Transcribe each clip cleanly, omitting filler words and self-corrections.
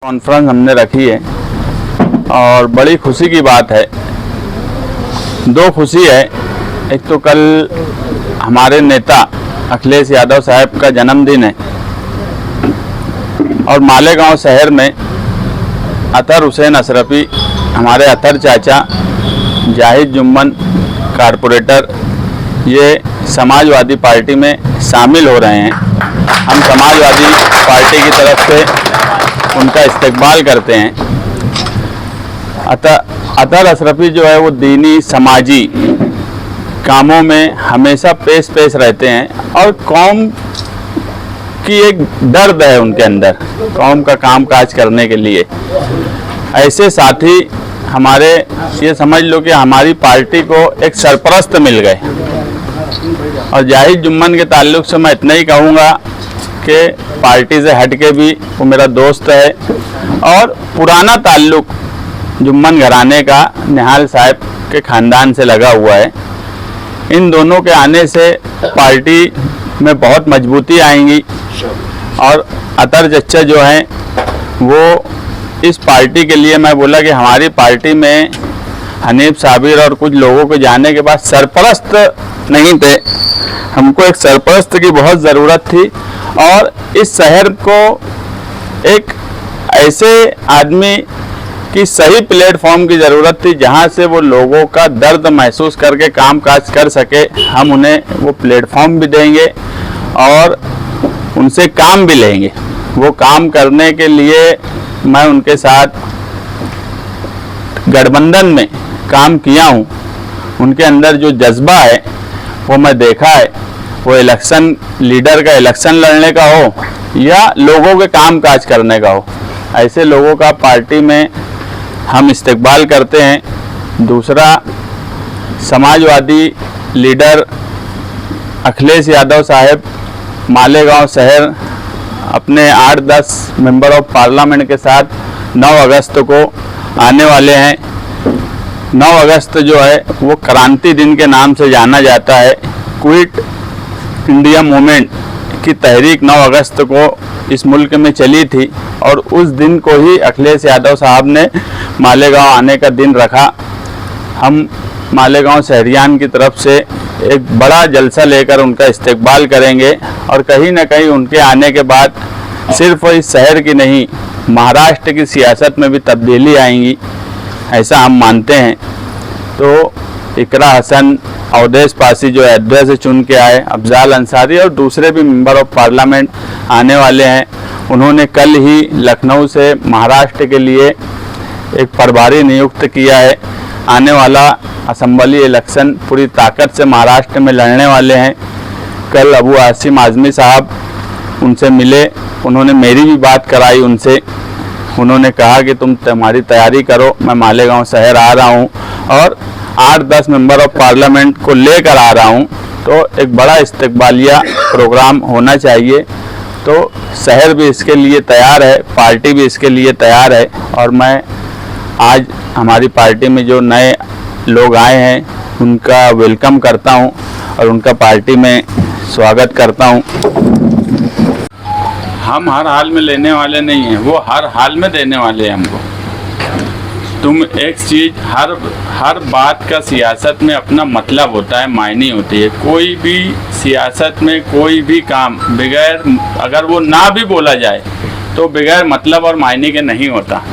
Conference हमने रखी है और बड़ी खुशी की बात है। दो खुशी है, एक तो कल हमारे नेता अखिलेश यादव साहब का जन्मदिन है और मालेगांव शहर में अतर हुसैन अशरफी, हमारे अतर चाचा जाहिद जुम्मन कारपोरेटर, ये समाजवादी पार्टी में शामिल हो रहे हैं। हम समाजवादी पार्टी की तरफ से उनका इस्तकबाल करते हैं। अतर अशरफी जो है वो दीनी समाजी कामों में हमेशा पेश रहते हैं और कौम की एक दर्द है उनके अंदर कौम का काम काज करने के लिए। ऐसे साथी हमारे, ये समझ लो कि हमारी पार्टी को एक सरपरस्त मिल गए। और जाहिद जुम्मन के ताल्लुक से मैं इतना ही कहूँगा कि पार्टी से हट के भी वो मेरा दोस्त है और पुराना ताल्लुक जुम्मन घराने का निहाल साहब के ख़ानदान से लगा हुआ है। इन दोनों के आने से पार्टी में बहुत मजबूती आएंगी और अतर चच्चा जो हैं वो इस पार्टी के लिए, मैं बोला कि हमारी पार्टी में हनीफ साबिर और कुछ लोगों के जाने के बाद सरपरस्त नहीं थे, हमको एक सरपरस्त की बहुत ज़रूरत थी और इस शहर को एक ऐसे आदमी की सही प्लेटफॉर्म की ज़रूरत थी जहां से वो लोगों का दर्द महसूस करके काम काज कर सके। हम उन्हें वो प्लेटफॉर्म भी देंगे और उनसे काम भी लेंगे। वो काम करने के लिए मैं उनके साथ गठबंधन में काम किया हूँ। उनके अंदर जो जज्बा है वो मैं देखा है। वो इलेक्शन लीडर का इलेक्शन लड़ने का हो या लोगों के काम काज करने का हो, ऐसे लोगों का पार्टी में हम इस्तकबाल करते हैं। दूसरा, समाजवादी लीडर अखिलेश यादव साहब मालेगांव शहर अपने 8-10 मेंबर ऑफ पार्लियामेंट के साथ 9 अगस्त को आने वाले हैं। 9 अगस्त जो है वो क्रांति दिन के नाम से जाना जाता है। क्विट इंडिया मूवमेंट की तहरीक 9 अगस्त को इस मुल्क में चली थी और उस दिन को ही अखिलेश यादव साहब ने मालेगांव आने का दिन रखा। हम मालेगांव शहरियान की तरफ से एक बड़ा जलसा लेकर उनका इस्तकबाल करेंगे और कहीं ना कहीं उनके आने के बाद सिर्फ इस शहर की नहीं, महाराष्ट्र की सियासत में भी तब्दीली आएंगी, ऐसा हम मानते हैं। तो इकरा हसन, अवधेश पासी जो अयोध्या से चुन के आए, अफजाल अंसारी और दूसरे भी मेंबर ऑफ पार्लियामेंट आने वाले हैं। उन्होंने कल ही लखनऊ से महाराष्ट्र के लिए एक प्रभारी नियुक्त किया है। आने वाला असेंबली इलेक्शन पूरी ताकत से महाराष्ट्र में लड़ने वाले हैं। कल अबू आसिम आज़मी साहब उनसे मिले, उन्होंने मेरी भी बात कराई उनसे। उन्होंने कहा कि तुम तुम्हारी तैयारी करो, मैं मालेगांव शहर आ रहा हूं और 8-10 मेंबर ऑफ पार्लियामेंट को लेकर आ रहा हूं, तो एक बड़ा इस्तकबालिया प्रोग्राम होना चाहिए। तो शहर भी इसके लिए तैयार है, पार्टी भी इसके लिए तैयार है और मैं आज हमारी पार्टी में जो नए लोग आए हैं उनका वेलकम करता हूं और उनका पार्टी में स्वागत करता हूं। हम हर हाल में लेने वाले नहीं हैं, वो हर हाल में देने वाले हैं हमको। तुम एक चीज़, हर बात का सियासत में अपना मतलब होता है, मायने होती है। कोई भी सियासत में कोई भी काम बगैर, अगर वो ना भी बोला जाए तो बगैर मतलब और मायने के नहीं होता।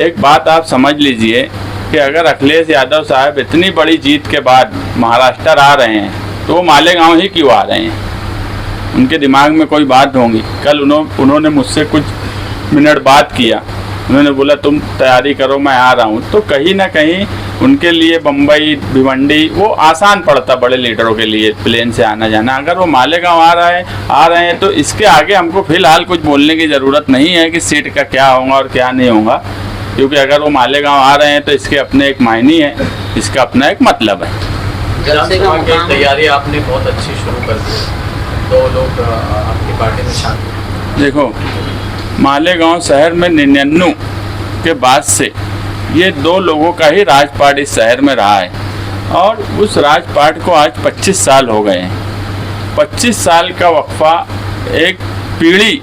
एक बात आप समझ लीजिए कि अगर अखिलेश यादव साहब इतनी बड़ी जीत के बाद महाराष्ट्र आ रहे हैं तो वो मालेगांव ही क्यों आ रहे हैं? उनके दिमाग में कोई बात होंगी। कल उन्होंने मुझसे कुछ मिनट बात किया, उन्होंने बोला तुम तैयारी करो, मैं आ रहा हूँ। तो कहीं ना कहीं उनके लिए बम्बई, भिवंडी वो आसान पड़ता बड़े लीडरों के लिए प्लेन से आना जाना। अगर वो मालेगांव आ रहे हैं तो इसके आगे हमको फ़िलहाल कुछ बोलने की ज़रूरत नहीं है कि सीट का क्या होगा और क्या नहीं होगा, क्योंकि अगर वो मालेगांव आ रहे हैं तो इसके अपने एक मायने है, इसका अपना एक मतलब है। विधानसभा की तैयारी आपने बहुत अच्छी शुरू कर दी, 2 लोग आपकी पार्टी में शामिल। देखो, मालेगांव शहर में 99 के बाद से ये 2 लोगों का ही राजपाट इस शहर में रहा है और उस राजपाट को आज 25 साल हो गए हैं। 25 साल का वक्फा, एक पीढ़ी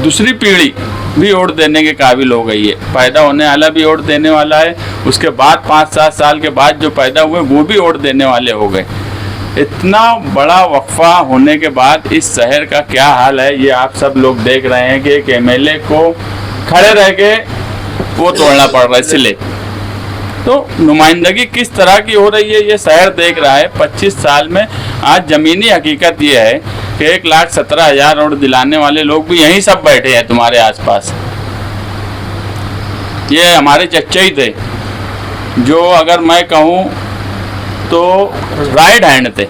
दूसरी पीढ़ी भी वोट देने के काबिल हो गई है। पैदा होने वाला भी वोट देने वाला है, उसके बाद 5-7 साल के बाद जो पैदा हुए वो भी वोट देने वाले हो गए। इतना बड़ा वक्फा होने के बाद इस शहर का क्या हाल है ये आप सब लोग देख रहे हैं कि एक एमएलए को खड़े रह के वो तोड़ना पड़ रहा है। इसलिए तो नुमाइंदगी किस तरह की हो रही है ये शहर देख रहा है। 25 साल में आज ज़मीनी हकीकत ये है कि 1,17,000 वोट दिलाने वाले लोग भी यहीं सब बैठे हैं तुम्हारे आसपास। ये हमारे चच्चा ही थे जो अगर मैं कहूँ तो राइट हैंड थे।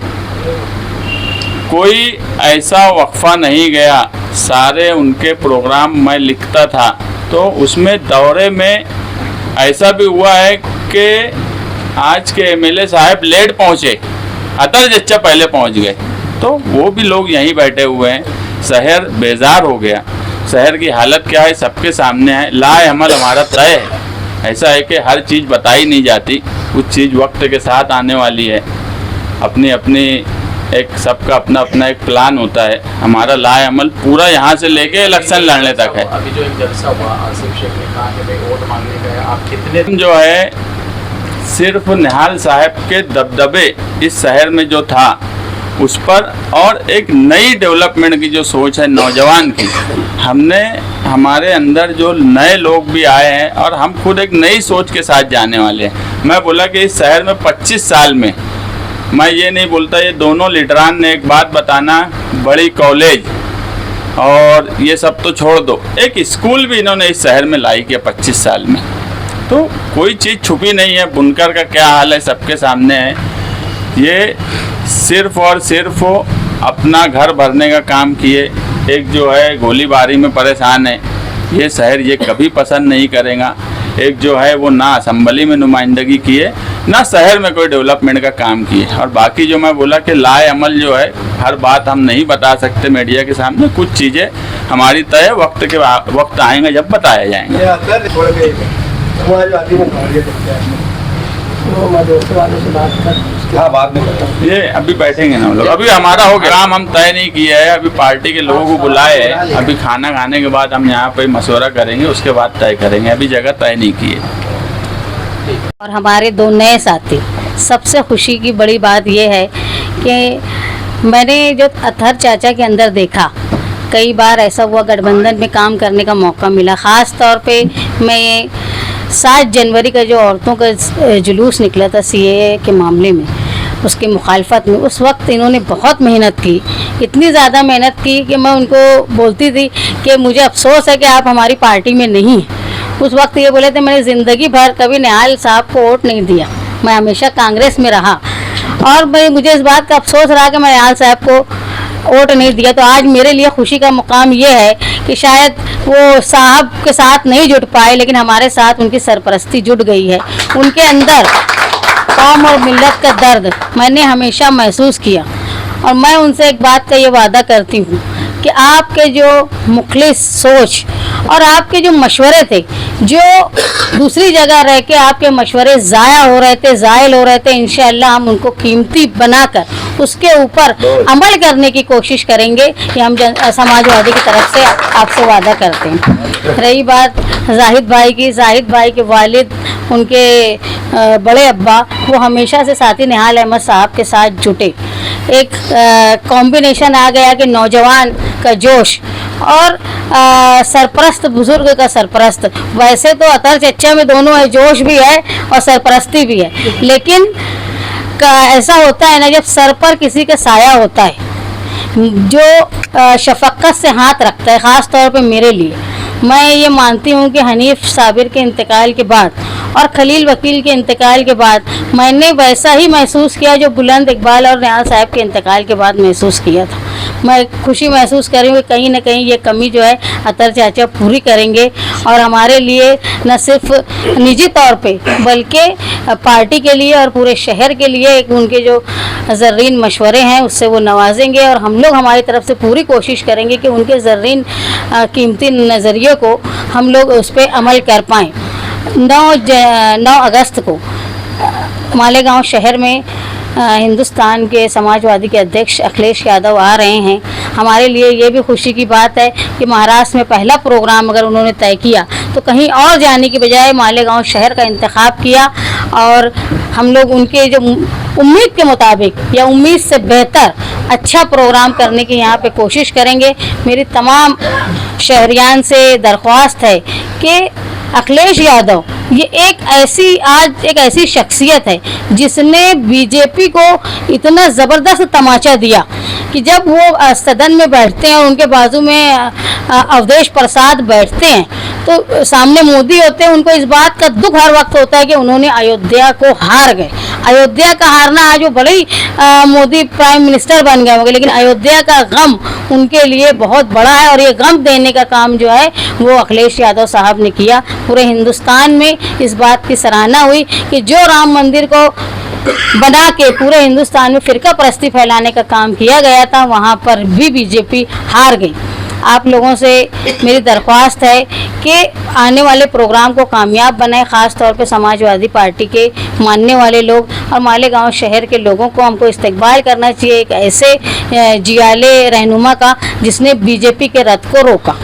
कोई ऐसा वक्फा नहीं गया, सारे उनके प्रोग्राम मैं लिखता था तो उसमें दौरे में ऐसा भी हुआ है कि आज के एमएलए साहब लेट पहुँचे, अतर चच्चा पहले पहुँच गए, तो वो भी लोग यहीं बैठे हुए हैं। शहर बेजार हो गया। शहर की हालत क्या है सबके सामने है। लाए अमल हमारा तय है। ऐसा है कि हर चीज़ बताई नहीं जाती, कुछ चीज़ वक्त के साथ आने वाली है। अपनी अपनी एक सबका अपना अपना एक प्लान होता है। हमारा लाए अमल पूरा यहाँ से लेके इलेक्शन लड़ने तक है। अभी जो एक जलसा हुआ, आसिफ शेख ने कहा कि भाई वोट मांगने गए, आप कितने जो है सिर्फ निहाल साहब के दबदबे इस शहर में जो था उस पर और एक नई डेवलपमेंट की जो सोच है नौजवान की, हमने हमारे अंदर जो नए लोग भी आए हैं और हम खुद एक नई सोच के साथ जाने वाले हैं। मैं बोला कि इस शहर में 25 साल में मैं ये नहीं बोलता, ये दोनों लीडरान ने एक बात बताना, बड़ी कॉलेज और ये सब तो छोड़ दो, एक स्कूल भी इन्होंने इस शहर में लाई किया 25 साल में। तो कोई चीज़ छुपी नहीं है। बुनकर का क्या हाल है सबके सामने है। ये सिर्फ और सिर्फ अपना घर भरने का काम किए। एक जो है गोलीबारी में परेशान है, ये शहर ये कभी पसंद नहीं करेगा। एक जो है वो ना असम्बली में नुमाइंदगी किए, ना शहर में कोई डेवलपमेंट का काम किए। और बाकी जो मैं बोला कि लाए अमल जो है, हर बात हम नहीं बता सकते मीडिया के सामने। कुछ चीज़ें हमारी तय वक्त आएंगे जब बताया जाएंगे। ये अभी बैठेंगे ना हम लोग। अभी हमारा हो गया काम, हम तय नहीं किया है। अभी पार्टी के लोगों को बुलाए हैं, अभी खाना खाने के बाद हम यहाँ पे मशवरा करेंगे, उसके बाद तय करेंगे। अभी जगह तय नहीं की है। और हमारे 2 नए साथी, सबसे खुशी की बड़ी बात यह है कि मैंने जो अतहर चाचा के अंदर देखा, कई बार ऐसा हुआ गठबंधन में काम करने का मौका मिला। ख़ास तौर पे मैं 7 जनवरी का जो औरतों का जुलूस निकला था सीएए के मामले में, उसकी मुखालफत में, उस वक्त इन्होंने बहुत मेहनत की, इतनी ज़्यादा मेहनत की कि मैं उनको बोलती थी कि मुझे अफसोस है कि आप हमारी पार्टी में नहीं हैं। उस वक्त ये बोले थे मैंने ज़िंदगी भर कभी निहाल साहब को वोट नहीं दिया, मैं हमेशा कांग्रेस में रहा और मुझे इस बात का अफसोस रहा कि मैं निहाल साहब को वोट नहीं दिया। तो आज मेरे लिए खुशी का मुकाम ये है कि शायद वो साहब के साथ नहीं जुट पाए, लेकिन हमारे साथ उनकी सरपरस्ती जुट गई है। उनके अंदर कौम और मिल्लत का दर्द मैंने हमेशा महसूस किया और मैं उनसे एक बात का ये वादा करती हूँ कि आपके जो मुखलिस सोच और आपके जो मशवरे थे, जो दूसरी जगह रह के आपके मशवरे ज़ाया हो रहे थे, ज़ायल हो रहे थे, इंशाअल्लाह हम उनको कीमती बनाकर उसके ऊपर अमल करने की कोशिश करेंगे। ये हम समाजवादी की तरफ से आपसे वादा करते हैं। रही बात जाहिद भाई की, जाहिद भाई के वालिद, उनके बड़े अब्बा, वो हमेशा से साथी निहाल अहमद साहब के साथ जुटे। एक कॉम्बिनेशन आ गया कि नौजवान का जोश और सरपरस्त, बुजुर्ग का सरपरस्त। वैसे तो अतर चच्चा में दोनों है, जोश भी है और सरपरस्ती भी है, लेकिन ऐसा होता है ना जब सर पर किसी का साया होता है, जो शफकत से हाथ रखता है। ख़ास तौर पे मेरे लिए, मैं ये मानती हूँ कि हनीफ साबिर के इंतकाल के बाद और खलील वकील के इंतकाल के बाद मैंने वैसा ही महसूस किया जो बुलंद इकबाल और निहाल साहब के इंतकाल के बाद महसूस किया था। मैं खुशी महसूस कर रही हूँ कि कहीं ना कहीं ये कमी जो है अतर चाचा पूरी करेंगे और हमारे लिए न सिर्फ निजी तौर पे बल्कि पार्टी के लिए और पूरे शहर के लिए एक उनके जो ज़र्रीन मशवरे हैं उससे वो नवाजेंगे और हम लोग हमारी तरफ से पूरी कोशिश करेंगे कि उनके ज़र्रीन कीमती नज़रिए को हम लोग उस पर अमल कर पाएँ। 9 अगस्त को मालेगांव शहर में हिंदुस्तान के समाजवादी के अध्यक्ष अखिलेश यादव आ रहे हैं। हमारे लिए ये भी खुशी की बात है कि महाराष्ट्र में पहला प्रोग्राम अगर उन्होंने तय किया तो कहीं और जाने की बजाय मालेगांव शहर का इंतखाब किया, और हम लोग उनके जो उम्मीद के मुताबिक या उम्मीद से बेहतर अच्छा प्रोग्राम करने की यहाँ पे कोशिश करेंगे। मेरी तमाम शहरियान से दरख्वास्त है कि अखिलेश यादव ये एक ऐसी शख्सियत है जिसने बीजेपी को इतना ज़बरदस्त तमाचा दिया कि जब वो सदन में बैठते हैं और उनके बाजू में अवधेश प्रसाद बैठते हैं तो सामने मोदी होते हैं, उनको इस बात का दुख हर वक्त होता है कि उन्होंने अयोध्या को हार गए। अयोध्या का हारना, आज वो बड़े ही मोदी प्राइम मिनिस्टर बन गए होंगे, लेकिन अयोध्या का गम उनके लिए बहुत बड़ा है, और ये गम देने का काम जो है वो अखिलेश यादव साहब ने किया। पूरे हिंदुस्तान में इस बात की सराहना हुई कि जो राम मंदिर को बना के पूरे हिंदुस्तान में फिरका परस्ती फैलाने का काम किया गया था, वहाँ पर भी बीजेपी हार गई। आप लोगों से मेरी दरख्वास्त है कि आने वाले प्रोग्राम को कामयाब बनाएं, ख़ास तौर पे समाजवादी पार्टी के मानने वाले लोग और मालेगांव शहर के लोगों को हमको इस्तकबाल करना चाहिए एक ऐसे जियाले रहनुमा का जिसने बीजेपी के रथ को रोका।